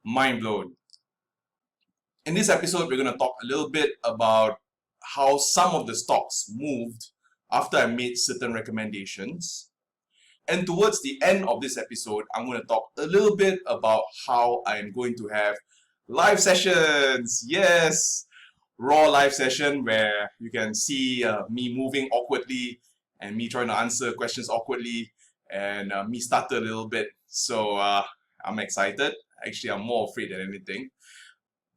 mind blown. In this episode, we're going to talk a little bit about how some of the stocks moved after I made certain recommendations. And towards the end of this episode, I'm going to talk a little bit about how I'm going to have live sessions. Yes, raw live session where you can see me moving awkwardly and me trying to answer questions awkwardly and me stutter a little bit. So I'm excited. Actually, I'm more afraid than anything.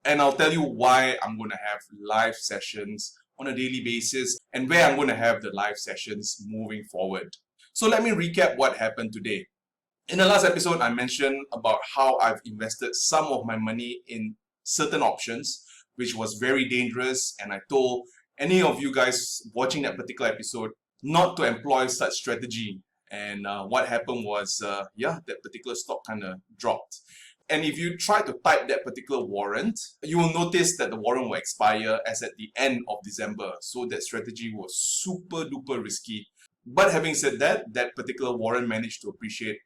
And I'll tell you why I'm going to have live sessions on a daily basis and where I'm going to have the live sessions moving forward. So let me recap what happened today. In the last episode, I mentioned about how I've invested some of my money in certain options, which was very dangerous. And I told any of you guys watching that particular episode not to employ such strategy. And what happened was, that particular stock kind of dropped. And if you try to type that particular warrant, you will notice that the warrant will expire as at the end of December. So that strategy was super duper risky. But having said that, that particular warrant managed to appreciate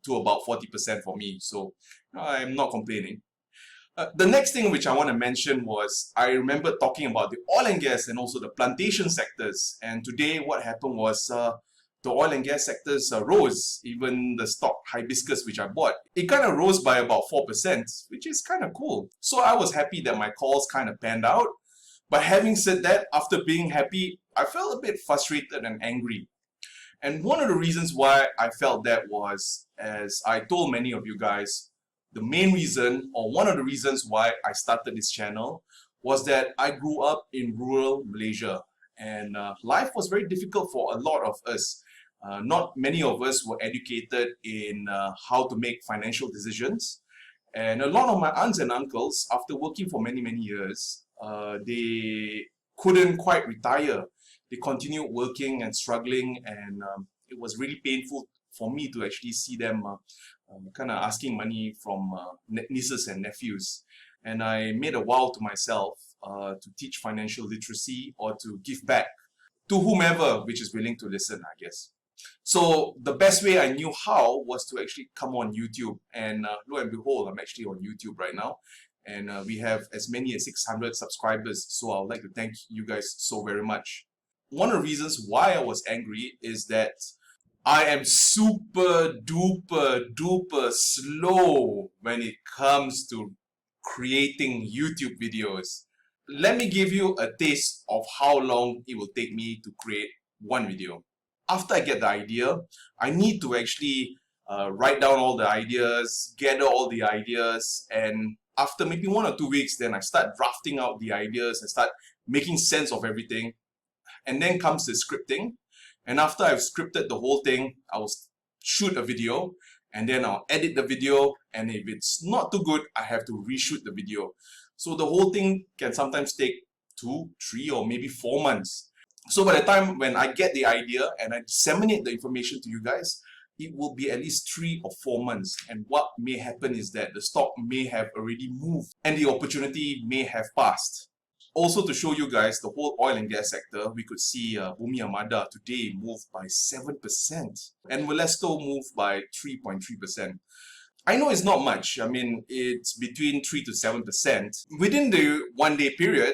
to about 40% for me. So I'm not complaining. The next thing which I want to mention was I remember talking about the oil and gas and also the plantation sectors. And today what happened was the oil and gas sectors rose. Even the stock Hibiscus which I bought, it kind of rose by about 4%, which is kind of cool. So I was happy that my calls kind of panned out. But having said that, after being happy, I felt a bit frustrated and angry. And one of the reasons why I felt that was, as I told many of you guys, the main reason or one of the reasons why I started this channel was that I grew up in rural Malaysia and life was very difficult for a lot of us. Not many of us were educated in how to make financial decisions. And a lot of my aunts and uncles, after working for many years, they couldn't quite retire. They continued working and struggling, and it was really painful for me to actually see them kind of asking money from nieces and nephews. And I made a vow to myself to teach financial literacy or to give back to whomever which is willing to listen, I guess. So the best way I knew how was to actually come on YouTube, and lo and behold, I'm actually on YouTube right now. And we have as many as 600 subscribers, so I would like to thank you guys so very much. One of the reasons why I was angry is that I am super duper slow when it comes to creating YouTube videos. Let me give you a taste of how long it will take me to create one video. After I get the idea, I need to actually write down all the ideas, gather all the ideas, and after maybe 1 or 2 weeks, then I start drafting out the ideas and start making sense of everything. And then comes the scripting. And after I've scripted the whole thing, I will shoot a video and then I'll edit the video. And if it's not too good, I have to reshoot the video. So the whole thing can sometimes take 2, 3, or maybe 4 months. So by the time when I get the idea and I disseminate the information to you guys, it will be at least 3 or 4 months. And what may happen is that the stock may have already moved and the opportunity may have passed. Also, to show you guys the whole oil and gas sector, we could see Bumi Armada today move by 7% and Welesto move by 3.3%. I know it's not much. I mean, it's between 3 to 7% within the 1 day period,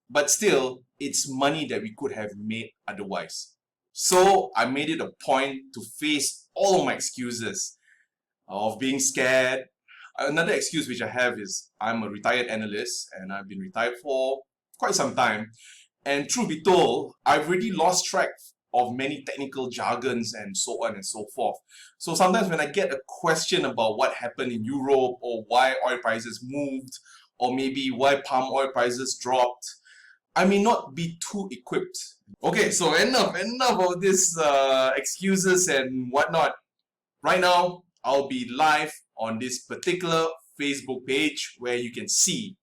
but still, it's money that we could have made otherwise. So I made it a point to face all of my excuses of being scared. Another excuse which I have is I'm a retired analyst and I've been retired for quite some time. And truth be told, I've really lost track of many technical jargons and so on and so forth. So sometimes when I get a question about what happened in Europe or why oil prices moved or maybe why palm oil prices dropped, I may not be too equipped. Okay, so enough of this excuses and whatnot. Right now, I'll be live on this particular Facebook page where you can see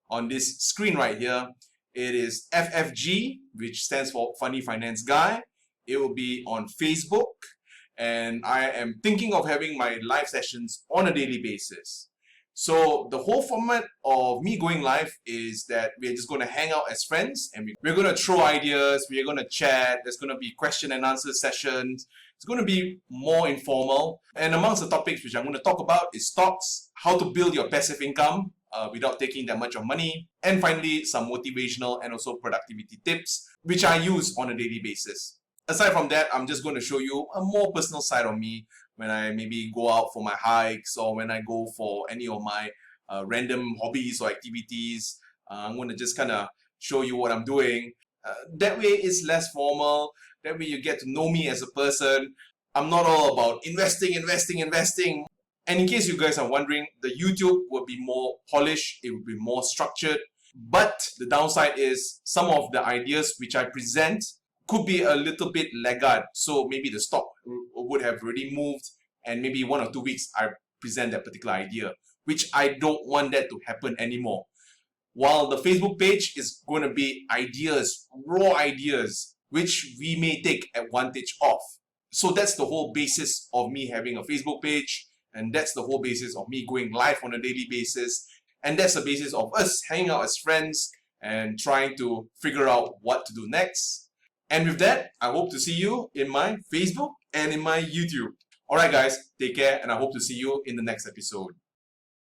on this screen right here, it is FFG, which stands for Funny Finance Guy. It will be on Facebook, and I am thinking of having my live sessions on a daily basis. So the whole format of me going live is that we're just going to hang out as friends and we're going to throw ideas, we're going to chat, there's going to be question and answer sessions. It's going to be more informal. And amongst the topics which I'm going to talk about is stocks, how to build your passive income without taking that much of money, and finally some motivational and also productivity tips which I use on a daily basis. Aside from that, I'm just going to show you a more personal side of me when I maybe go out for my hikes or when I go for any of my random hobbies or activities. I'm going to just kind of show you what I'm doing. That way it's less formal. That way you get to know me as a person. I'm not all about investing. And in case you guys are wondering, the YouTube will be more polished, it will be more structured. But the downside is some of the ideas which I present could be a little bit laggard. So maybe the stock would have already moved and maybe 1 or 2 weeks I present that particular idea, which I don't want that to happen anymore. While the Facebook page is going to be ideas, raw ideas, which we may take advantage of. So that's the whole basis of me having a Facebook page, and that's the whole basis of me going live on a daily basis, and that's the basis of us hanging out as friends and trying to figure out what to do next. And with that, I hope to see you in my Facebook and in my YouTube. Alright guys, take care, and I hope to see you in the next episode.